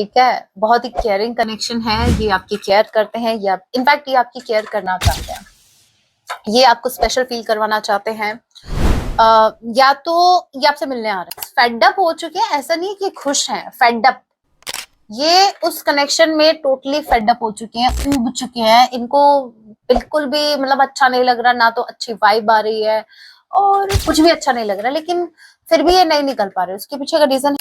ठीक है। बहुत ही केयरिंग कनेक्शन है, ये आपकी केयर करते हैं, ये इनफैक्ट ये आपकी केयर करना चाहते हैं, ये आपको स्पेशल फील करवाना चाहते हैं। या तो ये आपसे मिलने आ रहे हैं, फेड अप हो चुके हैं, ऐसा नहीं कि खुश हैं, फेड अप, ये उस कनेक्शन में टोटली फेड अप हो चुके हैं, ऊब चुके हैं, इनको बिल्कुल भी मतलब अच्छा नहीं लग रहा, ना तो अच्छी वाइब आ रही है और कुछ भी अच्छा नहीं लग रहा, लेकिन फिर भी ये नहीं निकल पा रहे। उसके पीछे का reason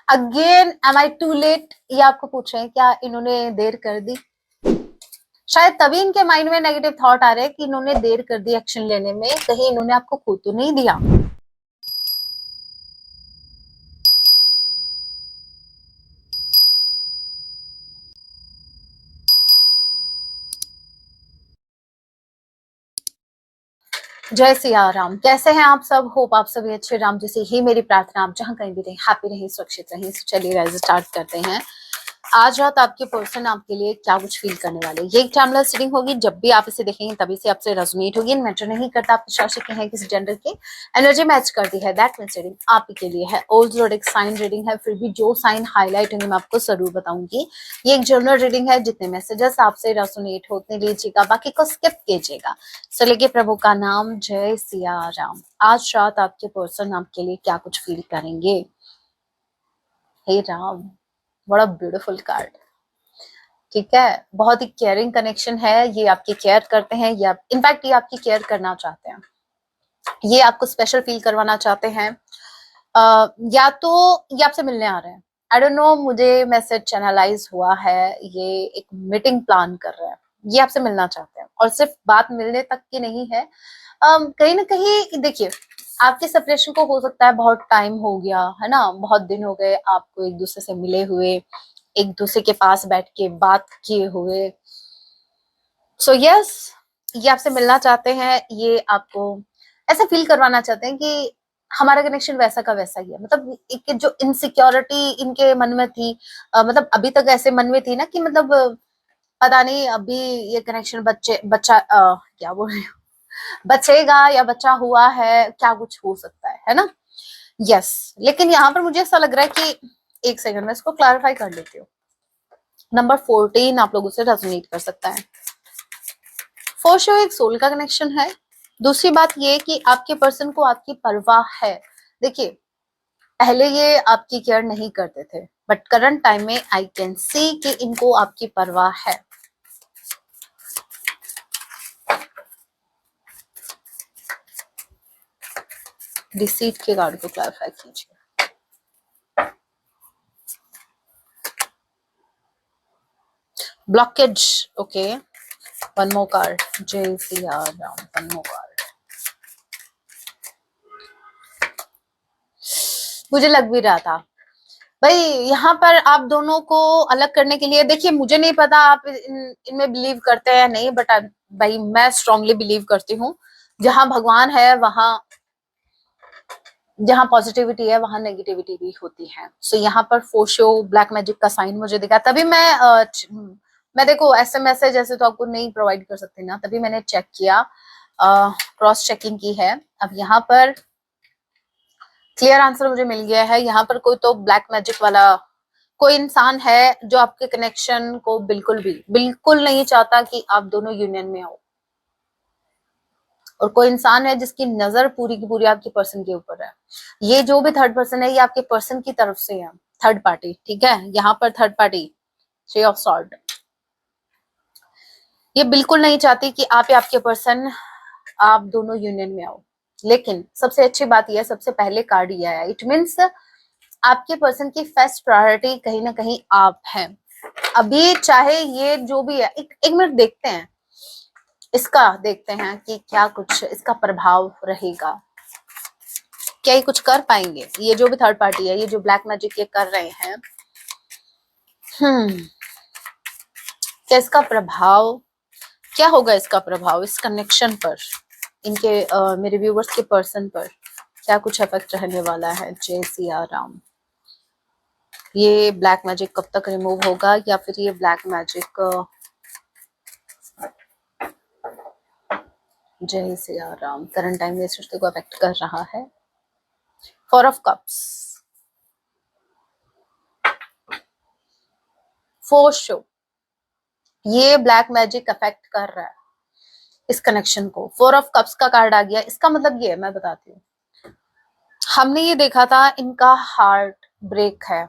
again, am I too late, ये आपको पूछ रहे हैं क्या इन्होंने देर कर दी। शायद तभी इनके माइंड में नेगेटिव थॉट आ रहे हैं कि इन्होंने देर कर दी एक्शन लेने में, कहीं इन्होंने आपको खो तो नहीं दिया। जय सिया राम, कैसे हैं आप सब? होप आप सभी अच्छे, राम जैसे ही मेरी प्रार्थना, आप जहां कहीं भी रहे हैप्पी रहे, सुरक्षित रहे। चलिए गाइस स्टार्ट करते हैं। आज रात आपके पर्सन आपके लिए क्या कुछ फील करने वाले। ये एक टाइमलेस रीडिंग होगी, जब भी आप इसे देखेंगे तभी से आपसे रेजोनेट होगी। मैटर नहीं करता आप शासक के हैं किस जेंडर के, एनर्जी मैच करती है, दैट मींस रीडिंग आप ही के लिए है। ओल्ड जोडिक साइन रीडिंग है, फिर भी जो साइन हाईलाइट होंगे मैं आपको जरूर बताऊंगी। ये एक जनरल रीडिंग है, जितने मैसेजेस आपसे रेजोनेट होते लीजिएगा, बाकी को स्किप कीजिएगा। चलिए प्रभु का नाम, जय सिया राम। आज रात आपके पर्सन आपके लिए क्या कुछ फील करेंगे। हे राम, बड़ा ब्यूटीफुल कार्ड। ठीक है, बहुत ही केयरिंग कनेक्शन है, ये आपकी केयर करते हैं, ये इनफैक्ट ये आपकी केयर करना चाहते हैं, ये आपको स्पेशल फील करवाना चाहते हैं। या तो ये आपसे मिलने आ रहे हैं, आई डोंट नो, मुझे मैसेज चैनलाइज हुआ है, ये एक मीटिंग प्लान कर रहे हैं, ये आपसे मिलना चाहते हैं, और सिर्फ बात मिलने तक की नहीं है। कहीं ना कहीं देखिए, आपके सेपरेशन को हो सकता है बहुत टाइम हो गया है ना, बहुत दिन हो गए आपको एक दूसरे से मिले हुए, एक दूसरे के पास बैठ के बात किए हुए। सो यस, ये आपसे मिलना चाहते हैं, ये आपको ऐसा फील करवाना चाहते हैं कि हमारा कनेक्शन वैसा का वैसा ही है। मतलब एक जो इनसिक्योरिटी इनके मन में थी, मतलब अभी तक ऐसे मन में थी ना कि मतलब पता नहीं अभी ये कनेक्शन क्या बोल रही हूँ, बचेगा या बचा हुआ है, क्या कुछ हो सकता है ना। यस, लेकिन यहाँ पर मुझे ऐसा लग रहा है कि एक सेकंड में इसको क्लैरिफाई कर लेती हूँ। नंबर 14 आप लोगों से रेजोनेट कर सकता है। फॉर श्योर एक सोल का कनेक्शन है। दूसरी बात ये कि आपके पर्सन को आपकी परवाह है। देखिए, पहले ये आपकी केयर नहीं करते थे, बट करंट टाइम में आई कैन सी कि इनको आपकी परवाह है। डिसीट के कार्ड को क्लैरिफाई कीजिए। Blockage, okay, one more card, जय Siya Ram, one more card. मुझे लग भी रहा था भाई, यहाँ पर आप दोनों को अलग करने के लिए, देखिए मुझे नहीं पता आप इनमें बिलीव करते हैं या नहीं, बट भाई मैं स्ट्रांगली बिलीव करती हूँ, जहां भगवान है वहां, जहां पॉजिटिविटी है वहां नेगेटिविटी भी होती है। सो यहाँ पर फोशो ब्लैक मैजिक का साइन मुझे दिखा, तभी मैं देखो एसएमएस है जैसे तो आपको नहीं प्रोवाइड कर सकती ना, तभी मैंने चेक किया, क्रॉस चेकिंग की है। अब यहाँ पर क्लियर आंसर मुझे मिल गया है। यहाँ पर कोई तो ब्लैक मैजिक वाला कोई इंसान है जो आपके कनेक्शन को बिल्कुल नहीं चाहता कि आप दोनों यूनियन में हो, और कोई इंसान है जिसकी नजर पूरी की पूरी आपके पर्सन के ऊपर है। ये जो भी थर्ड पर्सन है, ये आपके पर्सन की तरफ से है, थर्ड पार्टी। ठीक है, यहाँ पर third party, three of sword, ये बिल्कुल नहीं चाहती कि आप या आपके पर्सन आप दोनों यूनियन में आओ। लेकिन सबसे अच्छी बात यह, सबसे पहले कार्ड ये आया, इट मीन्स आपके पर्सन की फर्स्ट प्रायोरिटी कहीं ना कहीं आप हैं। अभी चाहे ये जो भी है, एक मिनट देखते हैं इसका, देखते हैं कि क्या कुछ इसका प्रभाव रहेगा, क्या ये कुछ कर पाएंगे, ये जो भी थर्ड पार्टी है, ये जो ब्लैक मैजिक ये कर रहे हैं। क्या इसका प्रभाव, क्या होगा इसका प्रभाव इस कनेक्शन पर, इनके मेरे व्यूवर्स के पर्सन पर क्या कुछ इफेक्ट रहने वाला है। जय सिया राम। ये ब्लैक मैजिक कब तक रिमूव होगा, या फिर ये ब्लैक मैजिक, जय सिया राम, करंट टाइम में इस रिश्ते को अफेक्ट कर रहा है। Four of cups, for sure ये ब्लैक मैजिक अफेक्ट कर रहा है इस कनेक्शन को। 4 ऑफ कप्स का कार्ड आ गया, इसका मतलब ये है, मैं बताती हूँ। हमने ये देखा था इनका हार्ट ब्रेक है,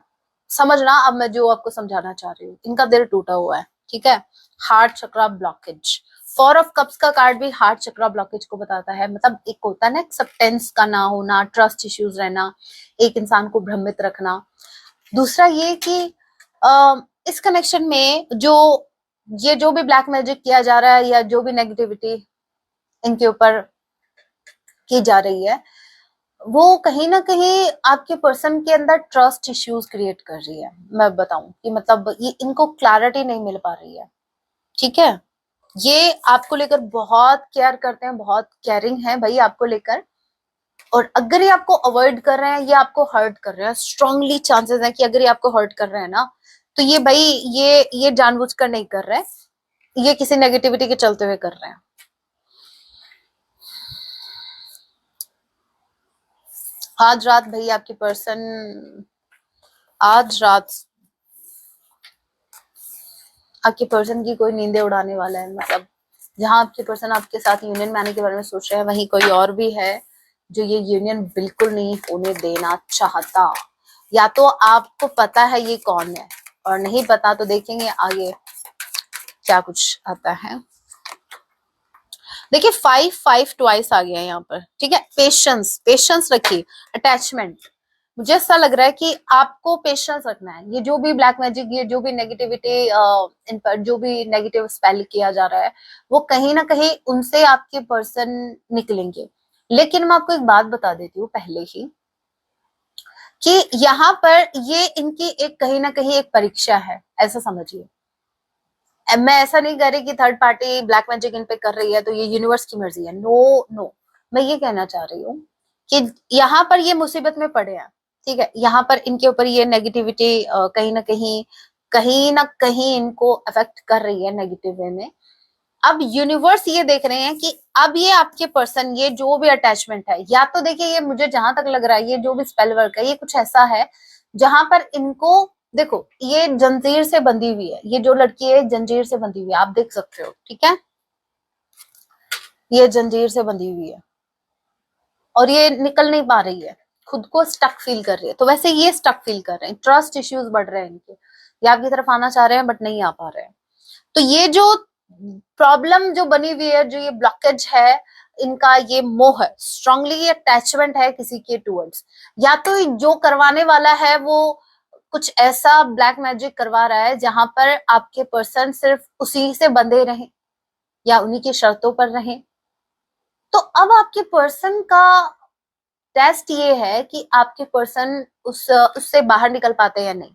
समझना अब मैं जो आपको समझाना चाह रही हूँ, इनका दिल टूटा हुआ है, ठीक है। Heart chakra blockage, 4 of cups का कार्ड भी हार्ट चक्रा ब्लॉकेज को बताता है। मतलब एक होता है ना एक्सेप्टेंस का ना होना, ट्रस्ट इश्यूज रहना, एक इंसान को भ्रमित रखना। दूसरा ये कि इस कनेक्शन में जो भी ब्लैक मैजिक किया जा रहा है या जो भी नेगेटिविटी इनके ऊपर की जा रही है, वो कहीं ना कहीं आपके पर्सन के अंदर ट्रस्ट इश्यूज क्रिएट कर रही है। मैं बताऊं कि मतलब ये इनको क्लैरिटी नहीं मिल पा रही है, ठीक है। ये आपको लेकर बहुत केयर करते हैं, बहुत केयरिंग है भाई आपको लेकर। और अगर ये आपको अवॉइड कर रहे हैं, ये आपको हर्ट कर रहे हैं, स्ट्रांगली चांसेस है कि अगर ये आपको हर्ट कर रहे हैं ना, तो ये भाई ये जानबूझकर नहीं कर रहे हैं, ये किसी नेगेटिविटी के चलते हुए कर रहे हैं। आज रात भाई आपकी पर्सन, आज रात आपके पर्सन की कोई नींदें उड़ाने वाला है। मतलब जहां आपके पर्सन आपके साथ यूनियन में आने के बारे में सोच रहे हैं, वहीं कोई और भी है जो ये यूनियन बिल्कुल नहीं होने देना चाहता। या तो आपको पता है ये कौन है, और नहीं पता तो देखेंगे आगे क्या कुछ आता है। देखिए 5 ट्वाइस आ गया है यहाँ पर, ठीक है। पेशेंस, पेशेंस रखिए। अटैचमेंट, मुझे ऐसा लग रहा है कि आपको पेशेंस रखना है। ये जो भी ब्लैक मैजिक, ये जो भी नेगेटिविटी इन पर जो भी नेगेटिव स्पेल किया जा रहा है, वो कहीं ना कहीं उनसे आपके पर्सन निकलेंगे। लेकिन मैं आपको एक बात बता देती हूँ पहले ही कि यहाँ पर ये इनकी एक कहीं ना कहीं एक परीक्षा है, ऐसा समझिए। मैं ऐसा नहीं कह रही कि थर्ड पार्टी ब्लैक मैजिक इन पे कर रही है तो ये यूनिवर्स की मर्जी है, नो नो। मैं ये कहना चाह रही हूँ कि यहाँ पर ये मुसीबत में पड़े हैं, ठीक है। यहाँ पर इनके ऊपर ये नेगेटिविटी कहीं ना कहीं इनको अफेक्ट कर रही है नेगेटिव वे में। अब यूनिवर्स ये देख रहे हैं कि अब ये आपके पर्सन, ये जो भी अटैचमेंट है, या तो देखिए ये मुझे जहां तक लग रहा है ये जो भी स्पेल वर्क है, ये कुछ ऐसा है जहां पर इनको, देखो ये जंजीर से बंधी हुई है, ये जो लड़की है जंजीर से बंधी हुई है, आप देख सकते हो, ठीक है। ये जंजीर से बंधी हुई है और ये निकल नहीं पा रही है, खुद को स्टक फील कर रही है। तो वैसे ये स्टक फील कर रहे हैं, ट्रस्ट इश्यूज बढ़ रहे हैं इनके, ये आपकी तरफ आना चाह रहे हैं बट नहीं आ पा रहे हैं। तो ये जो प्रॉब्लम जो बनी हुई है, जो ये ब्लॉकेज है इनका, ये मोह है, स्ट्रांगली अटैचमेंट है किसी के टूवर्ड्स। या तो जो करवाने वाला है वो कुछ ऐसा ब्लैक मैजिक करवा रहा है जहां पर आपके पर्सन सिर्फ उसी से बंधे रहें या उन्हीं की शर्तों पर रहें। तो अब आपके पर्सन का टेस्ट ये है कि आपके पर्सन उससे बाहर निकल पाते हैं या नहीं,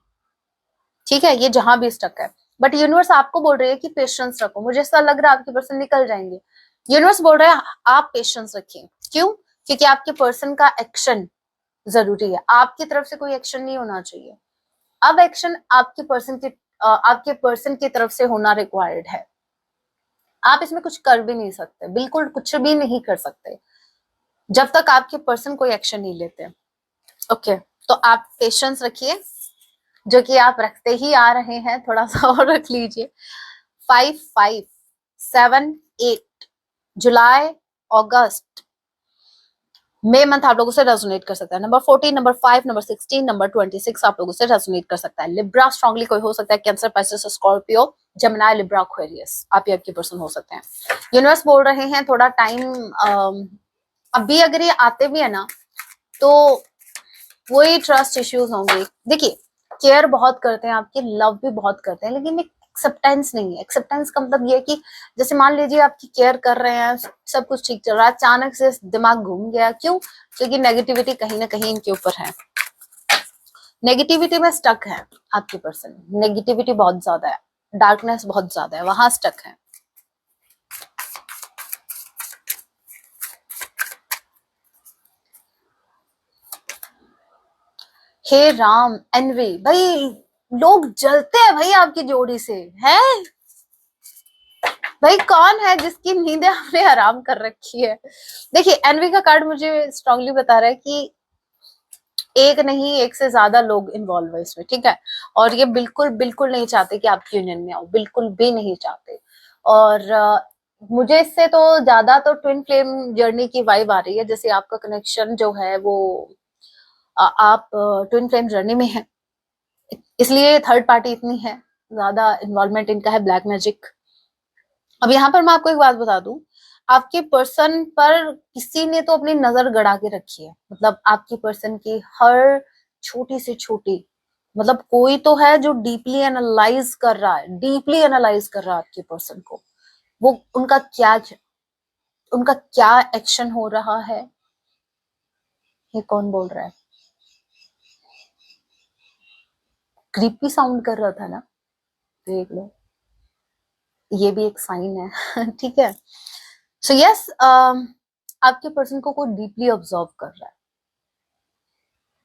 ठीक है। ये जहां भी स्टक है, बट यूनिवर्स आपको बोल रही है कि पेशेंस रखो। मुझे ऐसा लग रहा है आपके पर्सन निकल जाएंगे। यूनिवर्स बोल रहा है आप पेशेंस रखिए। क्यों? क्योंकि आपके पर्सन का एक्शन जरूरी है, आपकी तरफ से कोई एक्शन नहीं होना चाहिए। अब एक्शन आपके पर्सन की तरफ से होना रिक्वायर्ड है। आप इसमें कुछ कर भी नहीं सकते, बिल्कुल कुछ भी नहीं कर सकते जब तक आपके पर्सन कोई एक्शन नहीं लेते। ओके, तो आप पेशेंस रखिए, जो कि आप रखते ही आ रहे हैं, थोड़ा सा और रख लीजिए। 5, 5, 7, 8 जुलाई, अगस्त, मई मंथ आप लोगों से रेजोनेट कर सकता है। नंबर 14, नंबर 5, नंबर 16, नंबर 26 आप लोगों से रेजोनेट कर सकता है। लिब्रा स्ट्रांगली कोई हो सकता है, कैंसर, पाइसेस, स्कॉर्पियो, जमिनी, लिब्रा, एक्वेरियस, आप ही आपके पर्सन हो सकते हैं। यूनिवर्स बोल रहे हैं थोड़ा टाइम, अभी अगर ये आते भी है ना तो वही ट्रस्ट इश्यूज होंगे। देखिए केयर बहुत करते हैं आपकी, लव भी बहुत करते हैं, लेकिन एक्सेप्टेंस नहीं है। एक्सेप्टेंस का मतलब ये है कि जैसे मान लीजिए आपकी केयर कर रहे हैं, सब कुछ ठीक चल रहा है, अचानक से दिमाग घूम गया। क्यों? क्योंकि नेगेटिविटी कहीं ना कहीं इनके ऊपर है, नेगेटिविटी में स्टक है आपके पर्सन, नेगेटिविटी बहुत ज्यादा है, डार्कनेस बहुत ज्यादा है, वहां स्टक है। हे राम, एनवी, भाई लोग जलते हैं भाई आपकी जोड़ी से, है भाई कौन है जिसकी नींदें आपने हराम कर रखी है। देखिए एनवी का कार्ड मुझे स्ट्रांगली बता रहा है कि एक नहीं, एक से ज्यादा लोग इन्वॉल्व है इसमें, ठीक है। और ये बिल्कुल बिल्कुल नहीं चाहते कि आप यूनियन में आओ, बिल्कुल भी नहीं चाहते। और मुझे इससे तो ज्यादा तो ट्विन फ्लेम जर्नी की वाइब आ रही है, जैसे आपका कनेक्शन जो है वो आप ट्विन फ्लेम जर्नी में है, इसलिए थर्ड पार्टी इतनी है, ज्यादा इन्वॉल्वमेंट इनका है, ब्लैक मैजिक। अब यहाँ पर मैं आपको एक बात बता दूं, आपके पर्सन पर किसी ने तो अपनी नजर गड़ा के रखी है, मतलब आपकी पर्सन की हर छोटी से छोटी, मतलब कोई तो है जो डीपली एनालाइज कर रहा है, डीपली एनालाइज कर रहा है आपके पर्सन को, वो उनका क्या एक्शन हो रहा है। ये कौन बोल रहा है? क्रीपी साउंड कर रहा था ना, देख लो, ये भी एक साइन है ठीक है। सो यस, आपके पर्सन को कोई डीपली ऑब्जर्व कर रहा है,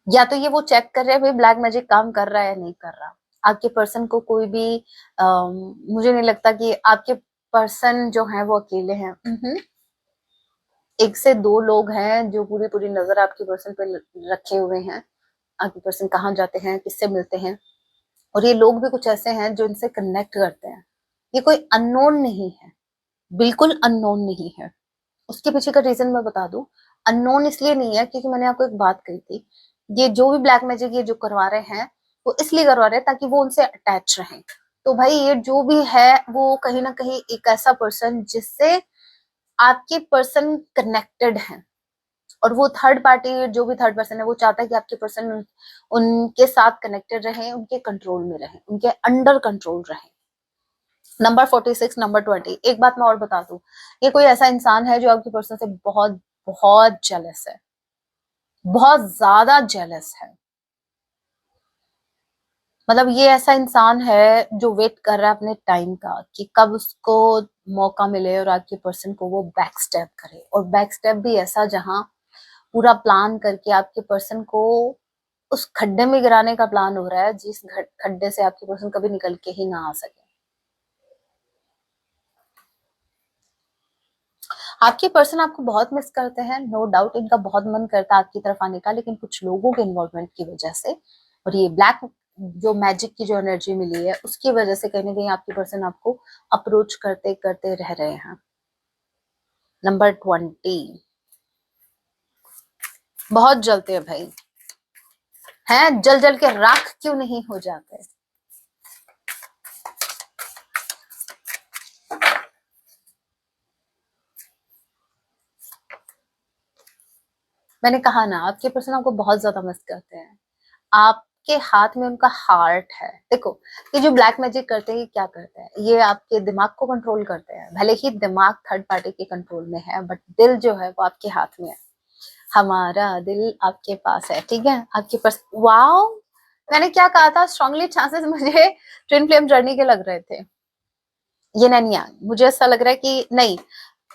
या तो ये वो चेक कर रहे हैं भाई ब्लैक मैजिक काम कर रहा है या नहीं कर रहा। आपके पर्सन को कोई भी मुझे नहीं लगता कि आपके पर्सन जो है वो अकेले हैं। एक से दो लोग हैं जो पूरी पूरी नजर आपके पर्सन पे रखे हुए हैं, आपके पर्सन कहाँ जाते हैं, किससे मिलते हैं, और ये लोग भी कुछ ऐसे हैं जो इनसे कनेक्ट करते हैं। ये कोई अननोन नहीं है, बिल्कुल अननोन नहीं है। उसके पीछे का रीजन मैं बता दूं, अननोन इसलिए नहीं है क्योंकि मैंने आपको एक बात कही थी, ये जो भी ब्लैक मैजिक ये जो करवा रहे हैं वो इसलिए करवा रहे हैं ताकि वो उनसे अटैच रहें। तो भाई ये जो भी है वो कहीं ना कहीं एक ऐसा पर्सन जिससे आपके पर्सन कनेक्टेड है, और वो थर्ड पार्टी जो भी थर्ड पर्सन है वो चाहता है कि आपके पर्सन उनके साथ कनेक्टेड रहे, उनके कंट्रोल में रहे, उनके अंडर कंट्रोल रहे। नंबर 46, नंबर 20, एक बात मैं और बता दूं, ये कोई ऐसा इंसान है जो आपकी पर्सन से बहुत बहुत जेलस है, बहुत ज्यादा जेलस है। मतलब ये ऐसा इंसान है जो वेट कर रहा है अपने टाइम का कि कब उसको मौका मिले और आपके पर्सन को वो बैक स्टेप करे, और बैक स्टेप भी ऐसा जहां पूरा प्लान करके आपके पर्सन को उस खड्डे में गिराने का प्लान हो रहा है जिस खड्डे से आपके पर्सन कभी निकल के ही ना आ सके। आपके पर्सन आपको बहुत मिस करते हैं, नो डाउट, इनका बहुत मन करता है आपकी तरफ आने का, लेकिन कुछ लोगों के इन्वॉल्वमेंट की वजह से और ये ब्लैक जो मैजिक की जो एनर्जी मिली है उसकी वजह से कहीं ना कहीं आपके पर्सन आपको अप्रोच करते करते रह रहे हैं। नंबर 20, बहुत जलते हैं भाई, हैं जल जल के राख क्यों नहीं हो जाते। मैंने कहा ना आपके पर्सन आपको बहुत ज्यादा मिस करते हैं, आपके हाथ में उनका हार्ट है। देखो, ये जो ब्लैक मैजिक करते हैं ये क्या करते हैं, ये आपके दिमाग को कंट्रोल करते हैं, भले ही दिमाग थर्ड पार्टी के कंट्रोल में है बट दिल जो है वो आपके हाथ में है। हमारा दिल आपके पास है, ठीक है, आपके पास। वाओ, मैंने क्या कहा था, स्ट्रांगली चांसेस मुझे ट्विन फ्लेम जर्नी के लग रहे थे। ये नहीं, मुझे ऐसा लग रहा है कि नहीं,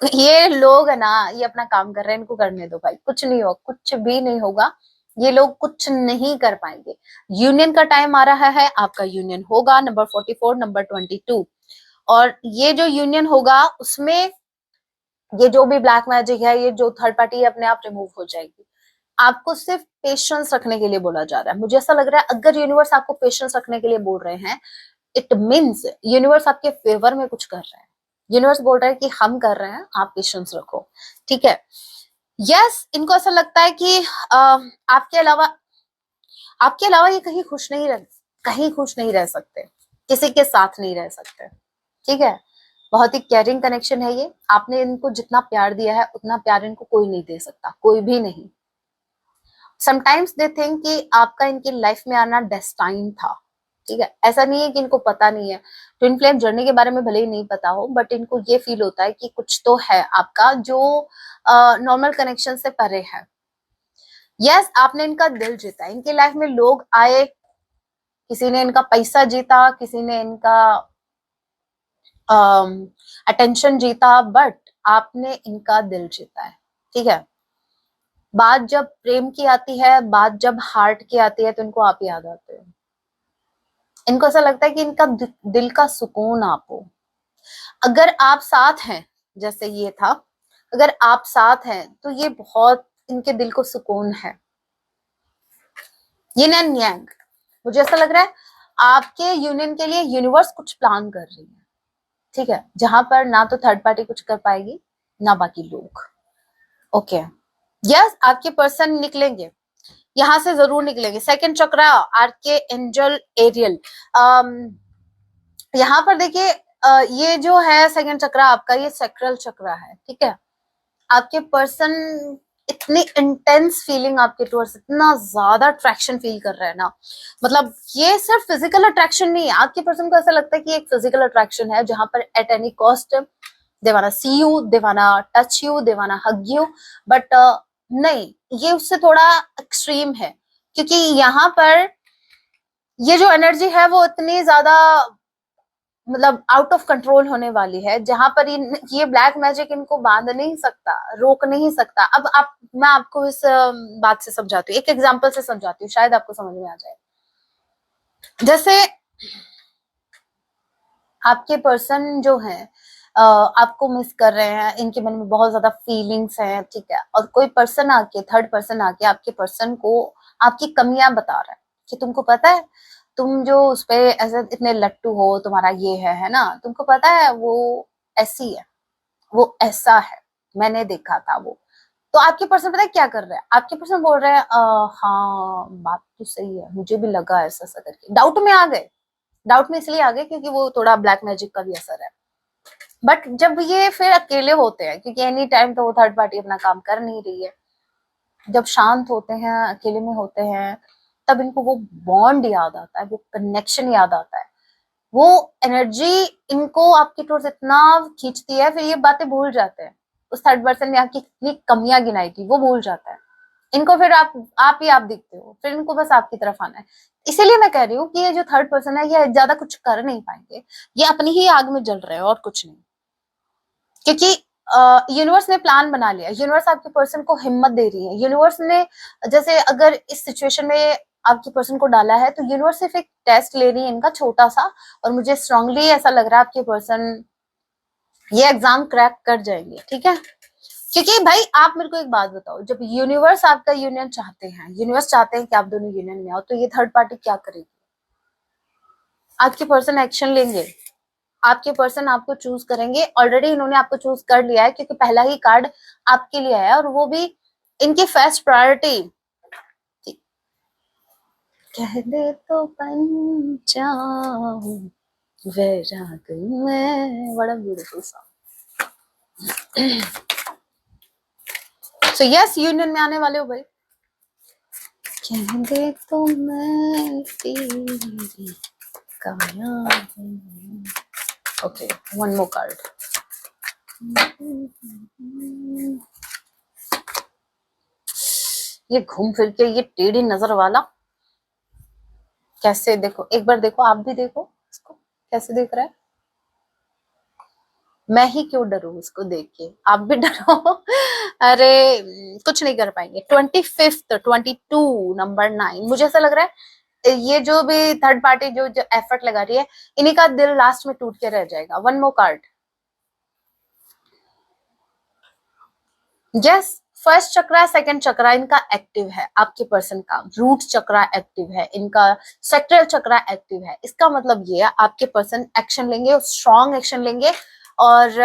ये लोग है ना, ये अपना काम कर रहे हैं, इनको करने दो भाई, कुछ नहीं होगा, कुछ भी नहीं होगा, ये लोग कुछ नहीं कर पाएंगे। यूनियन का टाइम आ रहा है, आपका यूनियन होगा। नंबर 44, नंबर 22, और ये जो यूनियन होगा उसमें ये जो भी ब्लैक मैजिक है, ये जो थर्ड पार्टी है, अपने आप रिमूव हो जाएगी। आपको सिर्फ पेशेंस रखने के लिए बोला जा रहा है। मुझे ऐसा लग रहा है अगर यूनिवर्स आपको पेशेंस रखने के लिए बोल रहे हैं, इट मीन्स यूनिवर्स आपके फेवर में कुछ कर रहा है। यूनिवर्स बोल रहा है कि हम कर रहे हैं, आप पेशेंस रखो, ठीक है। यस, इनको ऐसा लगता है कि आपके अलावा ये कहीं खुश नहीं रह सकते, किसी के साथ नहीं रह सकते, ठीक है। बहुत ही केयरिंग कनेक्शन है ये, आपने इनको जितना प्यार दिया है उतना प्यार इनको कोई नहीं दे सकता, कोई भी नहीं। समटाइम्स दे थिंक कि आपका इनकी लाइफ में आना डेस्टाइन था, ठीक है। ऐसा नहीं है कि इनको पता नहीं है, ट्विन फ्लेम जर्नी के बारे में भले ही नहीं पता हो, बट इनको ये फील होता है कि कुछ तो है आपका जो नॉर्मल कनेक्शन से परे है। यस, आपने इनका दिल जीता, इनकी लाइफ में लोग आए, किसी ने इनका पैसा जीता, किसी ने इनका अटेंशन जीता, बट आपने इनका दिल जीता है, ठीक है। बात जब प्रेम की आती है, बात जब हार्ट की आती है, तो इनको आप याद आते हैं। इनको ऐसा लगता है कि इनका दिल का सुकून आप हो। अगर आप साथ हैं, जैसे ये था, अगर आप साथ हैं तो ये बहुत इनके दिल को सुकून है। Yin and yang. मुझे ऐसा लग रहा है आपके यूनियन के लिए यूनिवर्स कुछ प्लान कर रही है, ठीक है, जहां पर ना तो थर्ड पार्टी कुछ कर पाएगी ना बाकी लोग। ओके, यस, आपके पर्सन निकलेंगे, यहां से जरूर निकलेंगे। सेकंड चक्रा, आरके एंजल एरियल। यहाँ पर देखिए, ये जो है सेकंड चक्रा आपका, ये सेक्रल चक्रा है, ठीक है। आपके पर्सन इतनी इंटेंस फीलिंग आपके टूवर्ड्स, इतना ज्यादा अट्रैक्शन फील कर रहे हैं ना, मतलब ये सिर्फ फिजिकल अट्रैक्शन नहीं है, आपके पर्सन को ऐसा लगता है कि एक फिजिकल अट्रैक्शन है जहां पर एट एनी कॉस्ट दे वाना सी यू, दे वाना टच यू, दे वाना हग यू, बट नहीं, ये उससे थोड़ा एक्सट्रीम है, क्योंकि यहाँ पर ये जो एनर्जी है वो इतनी ज्यादा मतलब आउट ऑफ कंट्रोल होने वाली है, जहां पर ये ब्लैक मैजिक इनको बांध नहीं सकता, रोक नहीं सकता। अब आप, मैं आपको इस बात से समझाती हूँ, एक एग्जांपल से समझाती हूँ, शायद आपको समझ में आ जाए। जैसे आपके पर्सन जो है आपको मिस कर रहे हैं, इनके मन में बहुत ज्यादा फीलिंग्स हैं, ठीक है, और कोई पर्सन आके, थर्ड पर्सन आके आपके पर्सन को आपकी कमियां बता रहा है कि तुमको पता है तुम जो उस पे ऐसे इतने लट्टू हो, तुम्हारा ये है ना, तुमको पता है वो ऐसी है, वो ऐसा है, मैंने देखा था वो। तो आपके पर्सन पता है क्या कर रहे हैं, आपके पर्सन बोल रहे हैं हाँ बात तो सही है, मुझे भी लगा ऐसा ऐसा करके, डाउट में आ गए। डाउट में इसलिए आ गए क्योंकि वो थोड़ा ब्लैक मैजिक का भी असर है। बट जब ये फिर अकेले होते हैं, क्योंकि एनी टाइम तो वो थर्ड पार्टी अपना काम कर नहीं रही है, जब शांत होते हैं, अकेले में होते हैं, तब इनको वो बॉन्ड याद आता है, वो कनेक्शन याद आता है, वो एनर्जी इनको आपकी टोर इतना खींचती है, फिर ये बातें भूल जाते हैं, उस थर्ड पर्सन ने आपकी कितनी कमियां गिनाई थी वो भूल जाता है। इनको फिर आप दिखते हो, फिर इनको बस आपकी तरफ आना है। इसीलिए मैं कह रही हूँ कि ये जो थर्ड पर्सन है ये ज्यादा कुछ कर नहीं पाएंगे, ये अपनी ही आग में जल रहे हैं और कुछ नहीं, क्योंकि यूनिवर्स ने प्लान बना लिया, यूनिवर्स आपके पर्सन को हिम्मत दे रही है, यूनिवर्स ने जैसे अगर इस सिचुएशन में आपके पर्सन को डाला है, तो यूनिवर्स सिर्फ एक टेस्ट ले रही है इनका छोटा सा, और मुझे स्ट्रांगली ऐसा लग रहा है आपके पर्सन ये एग्जाम क्रैक कर जाएंगे, ठीक है। क्योंकि भाई आप मेरे को एक बात बताओ, जब यूनिवर्स आपका यूनियन चाहते हैं, यूनिवर्स चाहते हैं कि आप दोनों यूनियन में आओ, तो ये थर्ड पार्टी क्या करेगी? आपके पर्सन एक्शन लेंगे, आपके पर्सन आपको चूज करेंगे, ऑलरेडी इन्होंने आपको चूज कर लिया है, क्योंकि पहला ही कार्ड आपके लिए आया, और वो भी इनकी फर्स्ट प्रायोरिटी। कह दे तो बन जाऊं वैराग में, बड़ा beautiful song. So yes, union में आने वाले हो भाई। कह दे तो मैं तेरी काया। Okay, one more card. ये घूम फिर के ये टेढ़ी नजर वाला कैसे, देखो एक बार, देखो आप भी देखो इसको कैसे देख रहा है। मैं ही क्यों डरूं उसको देख के, आप भी डरो। अरे कुछ नहीं कर पाएंगे। 25th 22 नंबर 9, मुझे ऐसा लग रहा है ये जो भी थर्ड पार्टी जो एफर्ट लगा रही है, इन्हीं का दिल लास्ट में टूट के रह जाएगा। One more card. Yes, first chakra second chakra इनका एक्टिव है, आपके पर्सन का रूट चक्रा एक्टिव है, इनका सेक्टरल चक्रा एक्टिव है। इसका मतलब ये है आपके पर्सन एक्शन लेंगे, स्ट्रॉन्ग एक्शन लेंगे, और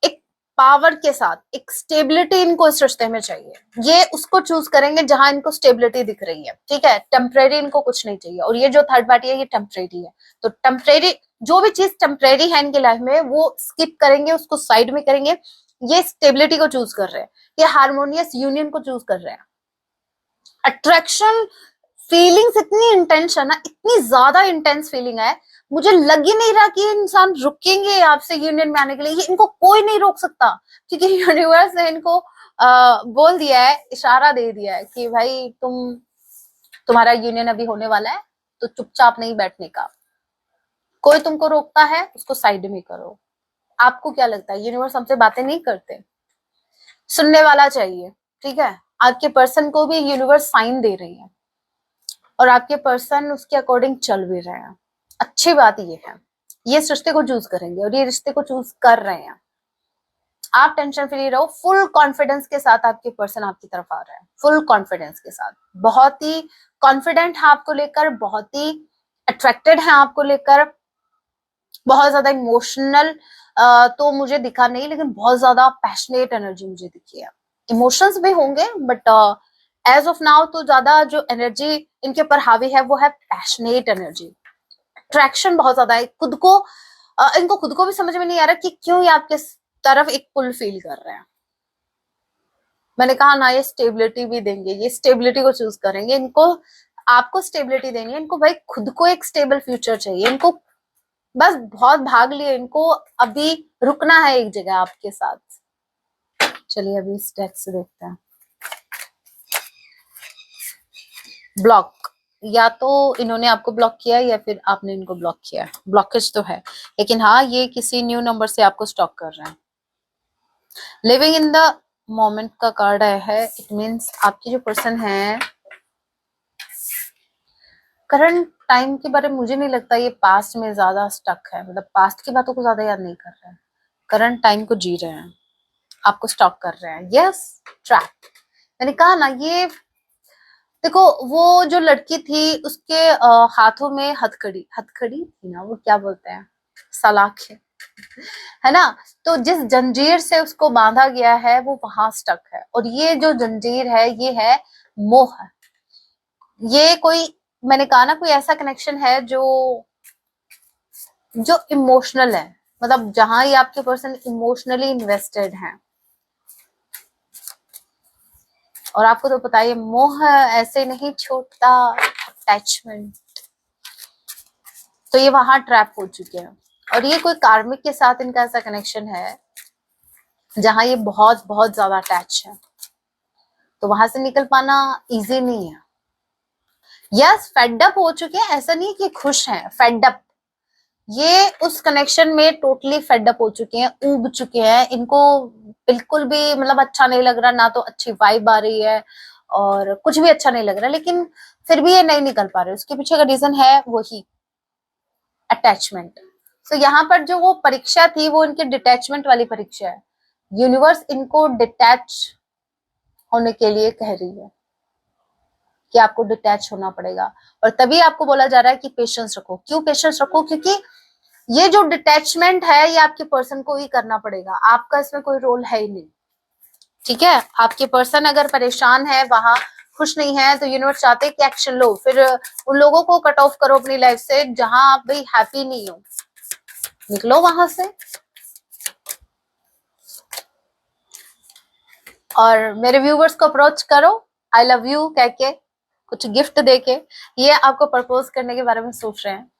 एक पावर के साथ एक स्टेबिलिटी इनको इस रिश्ते में चाहिए। ये उसको चूज करेंगे जहां इनको स्टेबिलिटी दिख रही है, ठीक है, टेम्परेरी इनको कुछ नहीं चाहिए। और ये जो थर्ड पार्टी है ये टेम्परेरी है, तो टेम्परेरी जो भी चीज टेम्परेरी है इनके लाइफ में वो स्किप करेंगे, उसको साइड में करेंगे। ये स्टेबिलिटी को चूज कर रहे हैं, ये हार्मोनियस यूनियन को चूज कर रहे हैं। अट्रैक्शन फीलिंग्स इतनी इंटेंस है ना, इतनी ज्यादा इंटेंस फीलिंग है, मुझे लग ही नहीं रहा कि इंसान रुकेंगे आपसे यूनियन में आने के लिए। ये इनको कोई नहीं रोक सकता, क्योंकि यूनिवर्स ने इनको बोल दिया है, इशारा दे दिया है कि भाई तुम्हारा यूनियन अभी होने वाला है, तो चुपचाप नहीं बैठने का। कोई तुमको रोकता है उसको साइड में करो। आपको क्या लगता है यूनिवर्स हमसे बातें नहीं करते? सुनने वाला चाहिए, ठीक है। आपके पर्सन को भी यूनिवर्स साइन दे रही है, और आपके पर्सन उसके अकॉर्डिंग चल भी रहे हैं। अच्छी बात ये है, ये इस रिश्ते को चूज करेंगे और ये रिश्ते को चूज कर रहे हैं। आप टेंशन फ्री रहो, फुल कॉन्फिडेंस के साथ आपके पर्सन आपकी तरफ आ रहा है, फुल कॉन्फिडेंस के साथ, बहुत ही कॉन्फिडेंट है आपको लेकर, बहुत ही अट्रैक्टेड है आपको लेकर, बहुत ज्यादा इमोशनल तो मुझे दिखा नहीं, लेकिन बहुत ज्यादा पैशनेट एनर्जी मुझे दिखी है। इमोशंस भी होंगे बट एज ऑफ नाउ तो ज्यादा जो एनर्जी इनके ऊपर हावी है वो है पैशनेट एनर्जी। अट्रैक्शन बहुत ज्यादा है, खुद को इनको खुद को भी समझ में नहीं आ रहा कि क्यों ये आपके तरफ एक पुल फील कर रहे हैं। मैंने कहा ना, ये स्टेबिलिटी भी देंगे, ये स्टेबिलिटी को चूज करेंगे, इनको आपको स्टेबिलिटी देनी है, इनको भाई खुद को एक स्टेबल फ्यूचर चाहिए, इनको बस बहुत भाग लिए, इनको अभी रुकना है एक जगह आपके साथ। चलिए अभी इस डेक से देखते हैं। ब्लॉक, या तो इन्होंने आपको ब्लॉक किया या फिर आपने इनको ब्लॉक किया। ब्लॉकेज तो है, लेकिन हाँ ये किसी न्यू नंबर से आपको स्टॉक कर रहे हैं। लिविंग इन द मोमेंट का कार्ड आया है, इट मीन्स आपकी जो पर्सन है करंट टाइम के बारे में मुझे नहीं लगता ये पास्ट में ज्यादा स्टक है, मतलब पास्ट की बातों को ज्यादा याद नहीं कर रहे हैं, करंट टाइम को जी रहे हैं, आपको स्टॉक कर रहे हैं। Yes, trap. मैंने कहा ना, ये देखो वो जो लड़की थी उसके हाथों में हथकड़ी, हथकड़ी थी ना, वो क्या बोलते हैं, सलाखें, है ना। तो जिस जंजीर से उसको बांधा गया है वो वहां स्टक है, और ये जो जंजीर है ये है मोह। ये कोई, मैंने कहा ना, कोई ऐसा कनेक्शन है जो जो इमोशनल है, मतलब जहां ये आपके पर्सन इमोशनली इन्वेस्टेड है। और आपको तो पता है मोह ऐसे नहीं छोड़ता, अटैचमेंट। तो ये वहां ट्रैप हो चुके हैं, और ये कोई कार्मिक के साथ इनका ऐसा कनेक्शन है जहां ये बहुत बहुत ज्यादा अटैच है, तो वहां से निकल पाना इजी नहीं है। यस, फेडअप हो चुके हैं, ऐसा नहीं कि खुश हैं, फेडअप। ये उस कनेक्शन में टोटली फेडअप हो चुके हैं, ऊब चुके हैं, इनको बिल्कुल भी मतलब अच्छा नहीं लग रहा, ना तो अच्छी वाइब आ रही है और कुछ भी अच्छा नहीं लग रहा, लेकिन फिर भी ये नहीं निकल पा रहे। उसके पीछे का रीजन है वही अटैचमेंट। तो यहाँ पर जो वो परीक्षा थी वो इनकी डिटैचमेंट वाली परीक्षा है। यूनिवर्स इनको डिटैच होने के लिए कह रही है कि आपको डिटैच होना पड़ेगा, और तभी आपको बोला जा रहा है कि पेशेंस रखो। क्यों पेशेंस रखो? क्योंकि ये जो डिटैचमेंट है ये आपके पर्सन को ही करना पड़ेगा, आपका इसमें कोई रोल है ही नहीं। ठीक है, आपके पर्सन अगर परेशान है, वहां खुश नहीं है, तो यूनिवर्स चाहते हैं कि एक्शन लो, फिर उन लोगों को कट ऑफ करो अपनी लाइफ से जहां आप भाई हैप्पी नहीं हो, निकलो वहां से। और मेरे व्यूवर्स को अप्रोच करो आई लव यू कह के, कुछ गिफ्ट देके। ये आपको प्रपोज करने के बारे में सोच रहे हैं,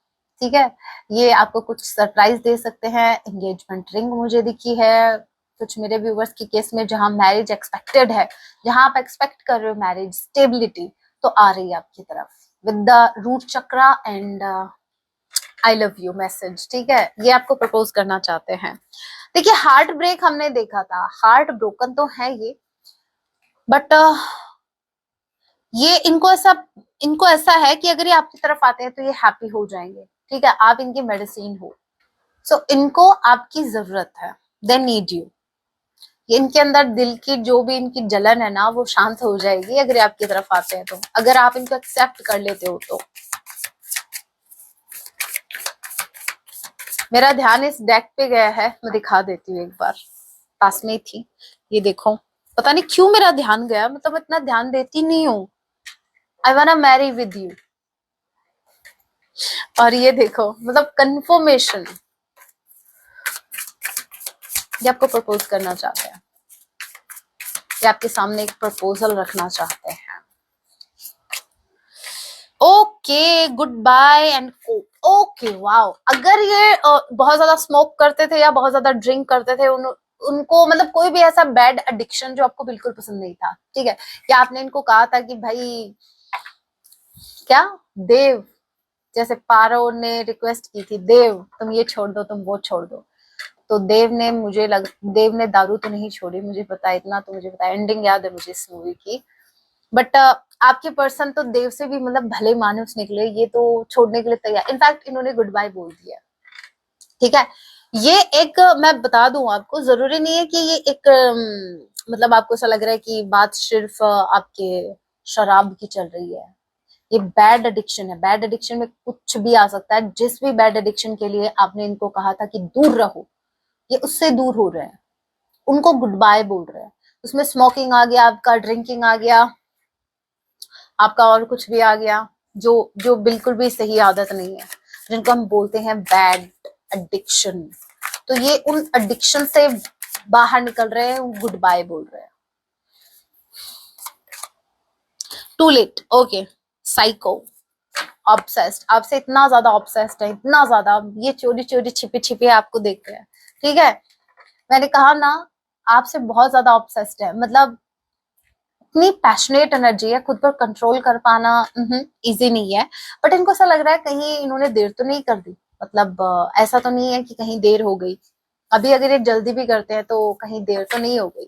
ठीक है, ये आपको कुछ सरप्राइज दे सकते हैं। एंगेजमेंट रिंग मुझे दिखी है कुछ मेरे व्यूवर्स के केस में, जहां मैरिज एक्सपेक्टेड है, जहां आप एक्सपेक्ट कर रहे हो मैरिज स्टेबिलिटी, तो आ रही है आपकी तरफ with the root chakra and I love you message. ठीक है, ये आपको प्रपोज करना चाहते हैं। देखिए हार्ट ब्रेक हमने देखा था, हार्ट ब्रोकन तो है ये, बट ये इनको ऐसा है कि अगर ये आपकी तरफ आते हैं तो ये हैप्पी हो जाएंगे। ठीक है, आप इनकी मेडिसिन हो, सो इनको आपकी जरूरत है, दे नीड यू। इनके अंदर दिल की जो भी इनकी जलन है ना वो शांत हो जाएगी अगर ये आपकी तरफ आते हैं तो, अगर आप इनको एक्सेप्ट कर लेते हो तो। मेरा ध्यान इस डेक पे गया है, मैं दिखा देती हूँ एक बार, पास में ही थी, ये देखो। पता नहीं क्यों मेरा ध्यान गया, मतलब इतना ध्यान देती नहीं हूँ। I want marry with you, और ये देखो मतलब कंफर्मेशन, ये आपको प्रपोज करना चाहते हैं, ये आपके सामने एक प्रपोजल रखना चाहते हैं। Okay, goodbye and okay, wow. अगर ये बहुत ज्यादा स्मोक करते थे या बहुत ज्यादा ड्रिंक करते थे, उनको मतलब कोई भी ऐसा बैड एडिक्शन जो आपको बिल्कुल पसंद नहीं था, ठीक है, या आपने इनको कहा था कि भाई क्या देव, जैसे पारो ने रिक्वेस्ट की थी, देव तुम ये छोड़ दो, तुम वो छोड़ दो, तो देव ने दारू तो नहीं छोड़ी, मुझे पता है, इतना तो मुझे पता है, एंडिंग याद है मुझे इस मूवी की। बट आपके पर्सन तो देव से भी मतलब भले मानुस निकले, ये तो छोड़ने के लिए तैयार, इनफैक्ट इन्होंने गुड बाय बोल दिया। ठीक है, ये एक, मैं बता दूं आपको, जरूरी नहीं है कि ये एक मतलब आपको ऐसा लग रहा है कि बात सिर्फ आपके शराब की चल रही है। ये बैड एडिक्शन है। बैड एडिक्शन में कुछ भी आ सकता है। जिस भी बैड एडिक्शन के लिए आपने इनको कहा था कि दूर रहो, ये उससे दूर हो रहे हैं, उनको गुड बाय बोल रहे हैं। उसमें स्मोकिंग आ गया, आपका ड्रिंकिंग आ गया, आपका और कुछ भी आ गया, जो जो बिल्कुल भी सही आदत नहीं है, जिनको हम बोलते हैं बैड एडिक्शन। तो ये उन एडिक्शन से बाहर निकल रहे हैं, गुड बाय बोल रहे हैं। Too late. Okay. Psycho, obsessed, आपसे इतना ज्यादा ऑब्सेस्ड है, इतना ज्यादा, ये चोरी चोरी छिपे छिपे आपको देख रहे हैं। ठीक है, मैंने कहा ना, आपसे बहुत ज्यादा ऑब्सेस्ड है। मतलब इतनी पैशनेट एनर्जी है, खुद पर कंट्रोल कर पाना इजी नहीं है। बट इनको ऐसा लग रहा है कहीं इन्होंने देर तो नहीं कर दी। मतलब ऐसा तो नहीं है कि कहीं देर हो गई। अभी अगर ये जल्दी भी करते हैं तो कहीं देर तो नहीं हो गई।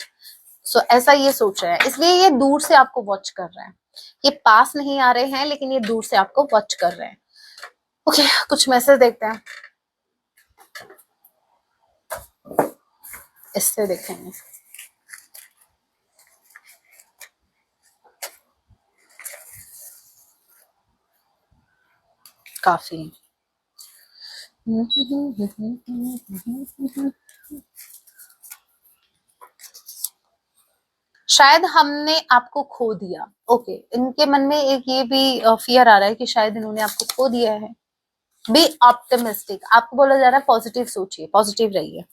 सो ऐसा ये सोच रहे हैं, इसलिए ये दूर से आपको वॉच कर रहे हैं। ये पास नहीं आ रहे हैं, लेकिन ये दूर से आपको वॉच कर रहे हैं। ओके, कुछ मैसेज देखते हैं, इससे देखेंगे। काफी। शायद हमने आपको खो दिया। ओके, इनके मन में एक ये भी फियर आ रहा है कि शायद इन्होंने आपको खो दिया है। बी ऑप्टिमिस्टिक, आपको बोला जा रहा है पॉजिटिव सोचिए, पॉजिटिव रहिए।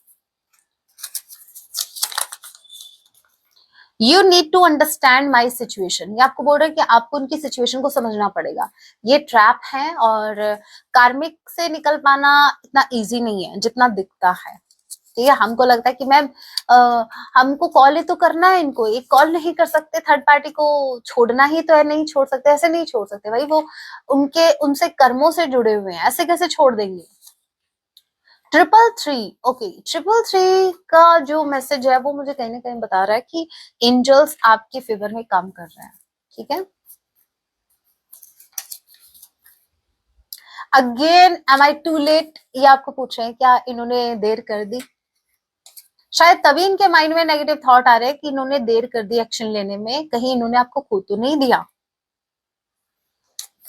You need to understand my situation, ये आपको बोल रहा है कि आपको उनकी सिचुएशन को समझना पड़ेगा। ये ट्रैप है, और कार्मिक से निकल पाना इतना इजी नहीं है जितना दिखता है। ठीक है, हमको लगता है कि मैम हमको कॉल ही तो करना है, इनको एक कॉल नहीं कर सकते, थर्ड पार्टी को छोड़ना ही तो है, नहीं छोड़ सकते, ऐसे नहीं छोड़ सकते भाई, वो उनके उनसे कर्मों से जुड़े हुए हैं, ऐसे कैसे छोड़ देंगे। 333। ओके, 333 का जो मैसेज है वो मुझे कहीं ना कहीं बता रहा है कि एंजल्स आपके फेवर में काम कर रहे हैं। ठीक है, again am I too late, ये आपको पूछ रहे हैं क्या इन्होंने देर कर दी। शायद तभी इनके माइंड में नेगेटिव थॉट आ रहे हैं कि इन्होंने देर कर दी एक्शन लेने में, कहीं इन्होंने आपको खो तो नहीं दिया।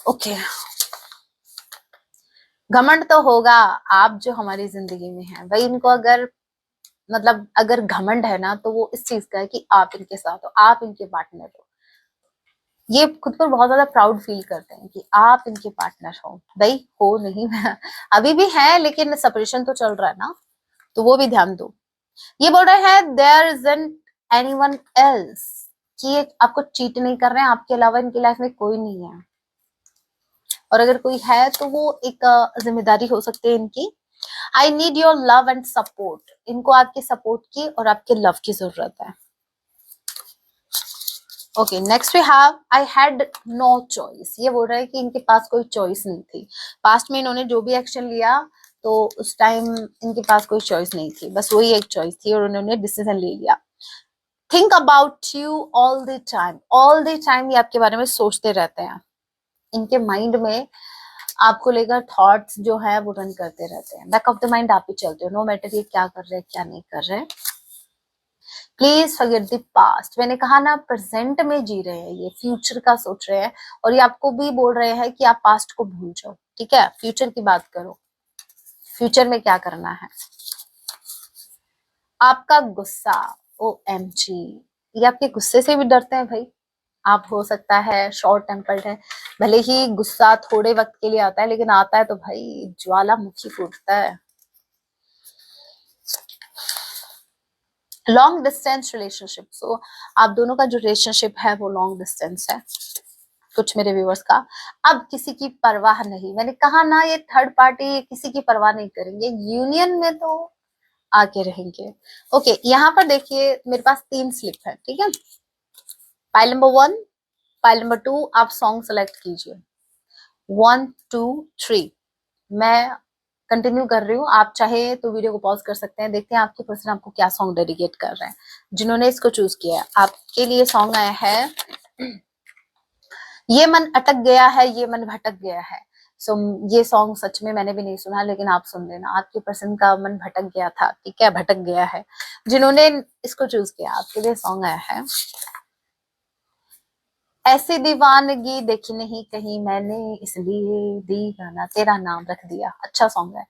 ओके, घमंड तो होगा, आप जो हमारी जिंदगी में है भाई, इनको अगर मतलब अगर घमंड है ना, तो वो इस चीज का है कि आप इनके साथ हो, आप इनके पार्टनर हो। ये खुद पर बहुत ज्यादा प्राउड फील करते हैं कि आप इनके पार्टनर हो। भाई हो नहीं अभी भी है, लेकिन सेपरेशन तो चल रहा है ना, तो वो भी ध्यान दो। ये बोल रहे हैं देयर इजंट एनीवन एल्स, कि ये आपको चीट नहीं कर रहे हैं, आपके अलावा इनकी लाइफ में कोई नहीं है। और अगर कोई है तो वो एक जिम्मेदारी हो सकती है इनकी। I need your love and support, इनको आपके सपोर्ट की और आपके लव की जरूरत है। Okay, next we have I had no choice, ये बोल रहा है कि इनके पास कोई चॉइस नहीं थी। पास्ट में इन्होंने जो भी एक्शन लिया, तो उस टाइम इनके पास कोई चॉइस नहीं थी, बस वही एक चॉइस थी और उन्होंने डिसीजन ले लिया। Think about you all the time, all the time ये आपके बारे में सोचते रहते हैं। इनके माइंड में आपको लेकर थॉट्स जो है वो रन करते रहते हैं, बैक ऑफ द माइंड आप ही चलते हो, नो मैटर ये क्या कर रहे हैं क्या नहीं कर रहे। प्लीज फॉरगेट द पास्ट, मैंने कहा ना, प्रेजेंट में जी रहे हैं, ये फ्यूचर का सोच रहे हैं, और ये आपको भी बोल रहे हैं कि आप पास्ट को भूल जाओ। ठीक है, फ्यूचर की बात करो, फ्यूचर में क्या करना है। आपका गुस्सा, ओ एम जी, ये आपके गुस्से से भी डरते हैं भाई। आप हो सकता है शॉर्ट टेम्पर्ड है, भले ही गुस्सा थोड़े वक्त के लिए आता है, लेकिन आता है तो भाई ज्वालामुखी फूटता है। लॉन्ग डिस्टेंस रिलेशनशिप, सो आप दोनों का जो रिलेशनशिप है वो लॉन्ग डिस्टेंस है कुछ मेरे व्यूअर्स का। अब किसी की परवाह नहीं, मैंने कहा ना, ये थर्ड पार्टी किसी की परवाह नहीं करेंगे, यूनियन में तो आके रहेंगे। ओके, यहाँ पर देखिए मेरे पास 3 स्लिप है। ठीक है, पाइल नंबर 1, पाइल नंबर 2, आप सॉन्ग सेलेक्ट कीजिए। 1 2 3, मैं कंटिन्यू कर रही हूँ, आप चाहे तो वीडियो को पॉज कर सकते हैं। देखते हैं आपके पर्सन आपको क्या सॉन्ग डेडिकेट कर रहे हैं। जिन्होंने इसको चूज किया है, आपके लिए सॉन्ग आया है, ये मन अटक गया है, ये मन भटक गया है। सो ये सॉन्ग सच में मैंने भी नहीं सुना, लेकिन आप सुन लेना। आपके पर्सन का मन भटक गया था कि क्या भटक गया है, जिन्होंने इसको चूज किया आपके लिए सॉन्ग आया है। ऐसी दीवानगी देखी नहीं कहीं मैंने, इसलिए दीवाना तेरा नाम रख दिया। अच्छा सॉन्ग है।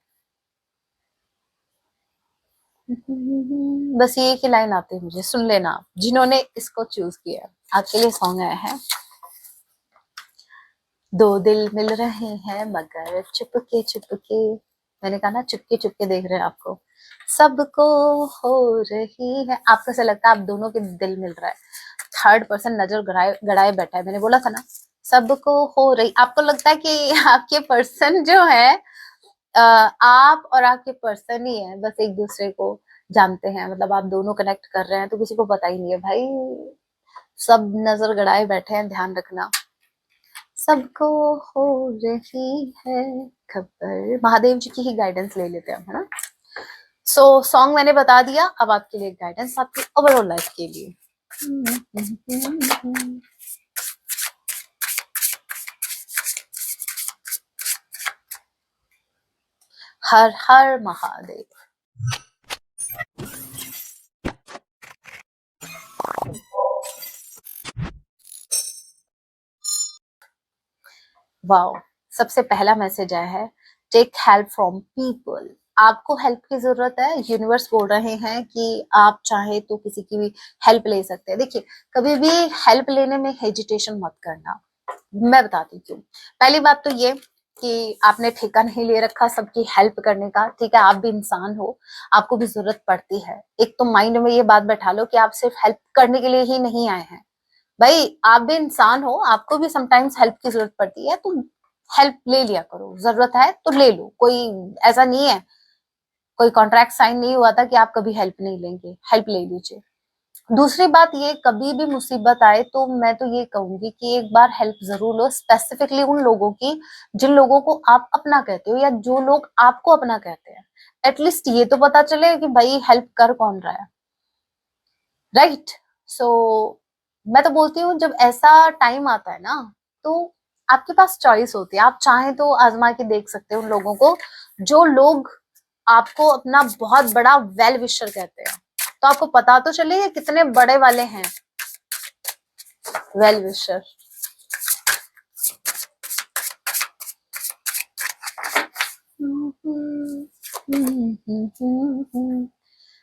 बस ये एक ही लाइन आती है मुझे, सुन लेना आप जिन्होंने इसको चूज किया। आपके लिए सॉन्ग आया है। दो दिल मिल रहे हैं मगर चुपके चुपके, मैंने कहा ना चुपके चुपके देख रहे हैं आपको, सबको हो रही है। आपको ऐसा लगता है आप दोनों के दिल मिल रहा है, थर्ड पर्सन नजर गड़ाए गड़ाए बैठा है। मैंने बोला था ना सबको हो रही। आपको लगता है कि आपके पर्सन जो है आप और आपके पर्सन ही है, बस एक दूसरे को जानते हैं, मतलब आप दोनों कनेक्ट कर रहे हैं तो किसी को पता ही नहीं है भाई, सब नजर गड़ाए बैठे हैं। ध्यान रखना, सबको हो रही है खबर। महादेव जी की ही गाइडेंस ले लेते हैं, है ना। सो सॉन्ग मैंने बता दिया, अब आपके लिए गाइडेंस आपकी ओवरऑल लाइफ के लिए। हर हर महादेव। वाओ, सबसे पहला मैसेज आया है, टेक हेल्प फ्रॉम पीपल। आपको हेल्प की जरूरत है। यूनिवर्स बोल रहे हैं कि आप चाहे तो किसी की भी हेल्प ले सकते हैं। देखिए, कभी भी हेल्प लेने में हेजिटेशन मत करना। मैं बताती हूँ क्यों। पहली बात तो ये कि आपने ठेका नहीं ले रखा सबकी हेल्प करने का, ठीक है। आप भी इंसान हो, आपको भी जरूरत पड़ती है। एक तो माइंड में ये बात बैठा लो कि आप सिर्फ हेल्प करने के लिए ही नहीं आए हैं। भाई आप भी इंसान हो, आपको भी समटाइम्स हेल्प की जरूरत पड़ती है, तो हेल्प ले लिया करो। जरूरत है तो ले लो, कोई ऐसा नहीं है, कोई कॉन्ट्रैक्ट साइन नहीं हुआ था कि आप कभी हेल्प नहीं लेंगे, हेल्प ले लीजिए। दूसरी बात ये, कभी भी मुसीबत आए तो मैं तो ये कहूंगी कि एक बार हेल्प जरूर लो, स्पेसिफिकली उन लोगों की जिन लोगों को आप अपना कहते हो या जो लोग आपको अपना कहते हैं। एटलीस्ट ये तो पता चले कि भाई हेल्प कर कौन रहा है, राइट। सो मैं तो बोलती हूँ जब ऐसा टाइम आता है ना, तो आपके पास चॉइस होती है। आप चाहें तो आजमा के देख सकते हो उन लोगों को जो लोग आपको अपना बहुत बड़ा वेल विशर कहते हैं, तो आपको पता तो चले ये कितने बड़े वाले हैं well wisher.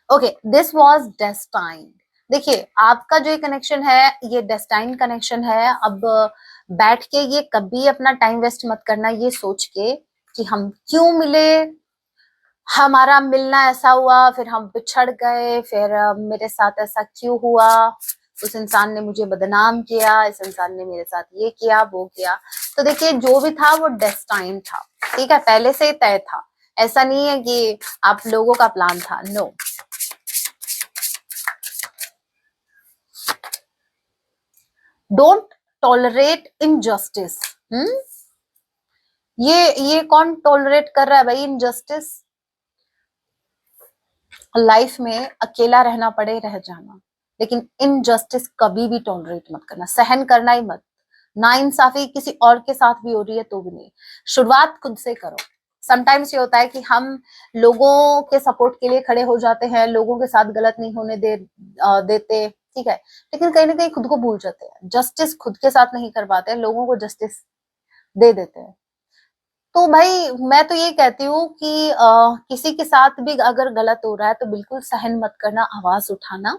Okay, this was destined. देखिए, आपका जो ये कनेक्शन है ये डेस्टाइन कनेक्शन है। अब बैठ के ये कभी अपना टाइम वेस्ट मत करना ये सोच के कि हम क्यों मिले, हमारा मिलना ऐसा हुआ, फिर हम बिछड़ गए, फिर मेरे साथ ऐसा क्यों हुआ, उस इंसान ने मुझे बदनाम किया, इस इंसान ने मेरे साथ ये किया वो किया। तो देखिए, जो भी था वो डेस्टाइन था, ठीक है, पहले से ही तय था। ऐसा नहीं है कि आप लोगों का प्लान था, नो। Don't tolerate injustice. ये कौन टॉलरेट कर रहा है भाई इनजस्टिस। लाइफ में अकेला रहना पड़े रह जाना, लेकिन इनजस्टिस कभी भी टॉलरेट मत करना, सहन करना ही मत। ना इंसाफी किसी और के साथ भी हो रही है तो भी नहीं। शुरुआत खुद से करो। समटाइम्स ये होता है कि हम लोगों के सपोर्ट के लिए खड़े हो जाते हैं, लोगों के साथ गलत नहीं होने देते, ठीक है, लेकिन कहीं ना कहीं खुद को भूल जाते हैं। जस्टिस खुद के साथ नहीं कर पाते, लोगों को जस्टिस दे देते हैं। तो भाई मैं तो ये कहती हूँ कि किसी के साथ भी अगर गलत हो रहा है तो बिल्कुल सहन मत करना, आवाज उठाना,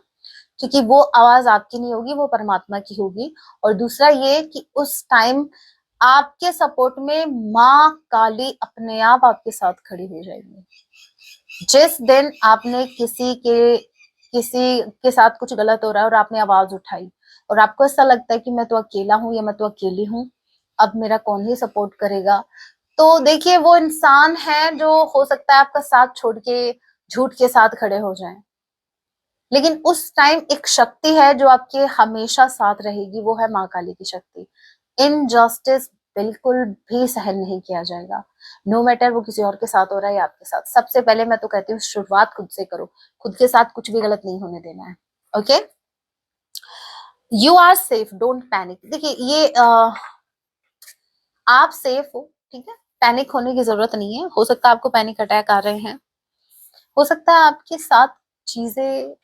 क्योंकि वो आवाज आपकी नहीं होगी, वो परमात्मा की होगी। और दूसरा ये कि उस टाइम आपके सपोर्ट में माँ काली अपने आप आपके साथ खड़ी हो जाएगी। जिस दिन आपने किसी के साथ कुछ गलत हो रहा है और आपने आवाज उठाई और आपको ऐसा लगता है कि मैं तो अकेला हूं या मैं तो अकेली हूँ, अब मेरा कौन ही सपोर्ट करेगा, तो देखिए वो इंसान है जो हो सकता है आपका साथ छोड़ के झूठ के साथ खड़े हो जाए, लेकिन उस टाइम एक शक्ति है जो आपके हमेशा साथ रहेगी, वो है माँ काली की शक्ति। इनजस्टिस बिल्कुल भी सहन नहीं किया जाएगा, नो मैटर वो किसी और के साथ हो रहा है या आपके साथ। सबसे पहले मैं तो कहती हूँ शुरुआत खुद से करो, खुद के साथ कुछ भी गलत नहीं होने देना है। Okay, you are safe, don't panic. देखिए ये आप सेफ हो, ठीक है, पैनिक होने की जरूरत नहीं है। हो सकता है आपको पैनिक अटैक आ रहे हैं, हो सकता है आपके साथ चीजें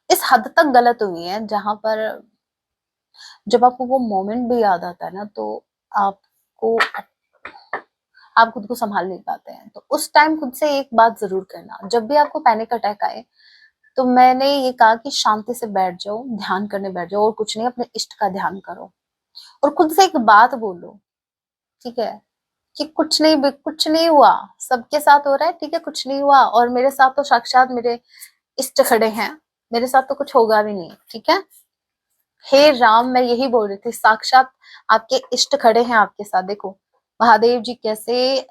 इस हद तक गलत हुई हैं जहां पर जब आपको वो मोमेंट भी याद आता है ना, तो आपको आप खुद को संभाल नहीं पाते हैं। तो उस टाइम खुद से एक बात जरूर करना, जब भी आपको पैनिक अटैक आए तो मैंने ये कहा कि शांति से बैठ जाओ, ध्यान करने बैठ जाओ, और कुछ नहीं, अपने इष्ट का ध्यान करो और खुद से एक बात बोलो, ठीक है, कि कुछ नहीं हुआ, सबके साथ हो रहा है, ठीक है, कुछ नहीं हुआ, और मेरे साथ तो साक्षात मेरे इष्ट खड़े हैं, मेरे साथ तो कुछ होगा भी नहीं, ठीक है। हे राम, मैं यही बोल रही थी, साक्षात आपके इष्ट खड़े हैं आपके साथ। देखो महादेव जी कैसे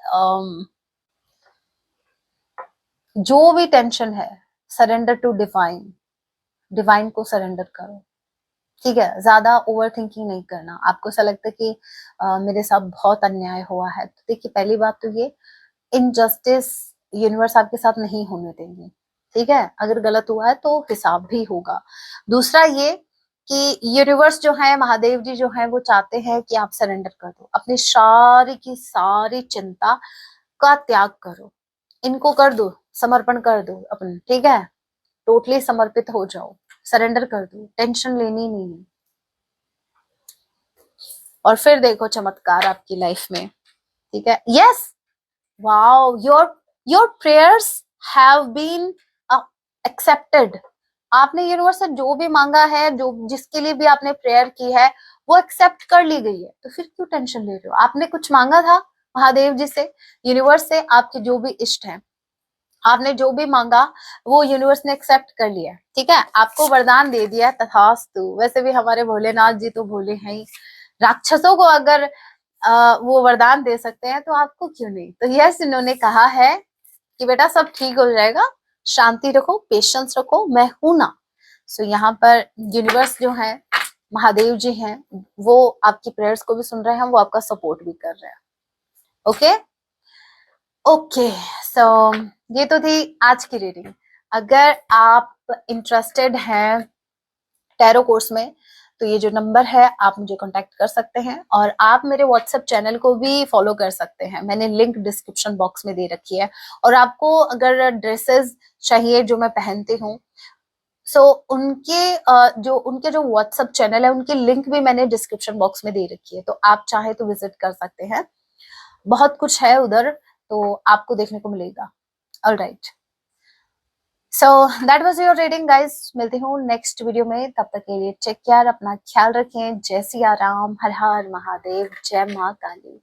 जो भी टेंशन है, सरेंडर टू डिवाइन, डिवाइन को सरेंडर करो, ठीक है। ज्यादा ओवर थिंकिंग नहीं करना। आपको ऐसा लगता है कि मेरे साथ बहुत अन्याय हुआ है, तो देखिए पहली बात तो ये, इनजस्टिस यूनिवर्स आपके साथ नहीं होने देंगे, ठीक है। अगर गलत हुआ है तो हिसाब भी होगा। दूसरा ये कि यूनिवर्स जो है, महादेव जी जो है, वो चाहते हैं कि आप सरेंडर कर दो, अपनी सारी की सारी चिंता का त्याग करो, इनको कर दो, समर्पण कर दो अपन, ठीक है। टोटली समर्पित हो जाओ, सरेंडर कर दो, टेंशन लेनी नहीं है। और फिर देखो चमत्कार आपकी लाइफ में, ठीक है। Yes, wow, your prayers have been accepted. आपने यूनिवर्स से जो भी मांगा है, जो जिसके लिए भी आपने प्रेयर की है, वो एक्सेप्ट कर ली गई है। तो फिर क्यों टेंशन ले रहे हो? आपने कुछ मांगा था महादेव जी से, यूनिवर्स से, आपके जो भी इष्ट हैं, आपने जो भी मांगा वो यूनिवर्स ने एक्सेप्ट कर लिया, ठीक है। आपको वरदान दे दिया, तथास्तु। वैसे भी हमारे भोलेनाथ जी तो भोले हैं ही, राक्षसों को अगर वो वरदान दे सकते हैं तो आपको क्यों नहीं। तो यस, इन्होंने कहा है कि बेटा सब ठीक हो जाएगा, शांति रखो, पेशेंस रखो, मैं हूं ना। सो यहाँ पर यूनिवर्स जो है, महादेव जी हैं, वो आपकी प्रेयर्स को भी सुन रहे हैं, वो आपका सपोर्ट भी कर रहे हैं। ओके ओके, सो ये तो थी आज की रीडिंग। अगर आप इंटरेस्टेड हैं टैरो कोर्स में, तो ये जो नंबर है आप मुझे कांटेक्ट कर सकते हैं, और आप मेरे व्हाट्सएप चैनल को भी फॉलो कर सकते हैं, मैंने लिंक डिस्क्रिप्शन बॉक्स में दे रखी है। और आपको अगर ड्रेसेस चाहिए जो मैं पहनती हूँ, सो उनके जो व्हाट्सएप चैनल है, उनकी लिंक भी मैंने डिस्क्रिप्शन बॉक्स में दे रखी है, तो आप चाहे तो विजिट कर सकते हैं। बहुत कुछ है उधर, तो आपको देखने को मिलेगा। Alright, so that was your reading guys. मिलती हूँ नेक्स्ट वीडियो में, तब तक के लिए टेक केयर, अपना ख्याल रखें। जय सिया राम, हर हर महादेव, जय माँ काली।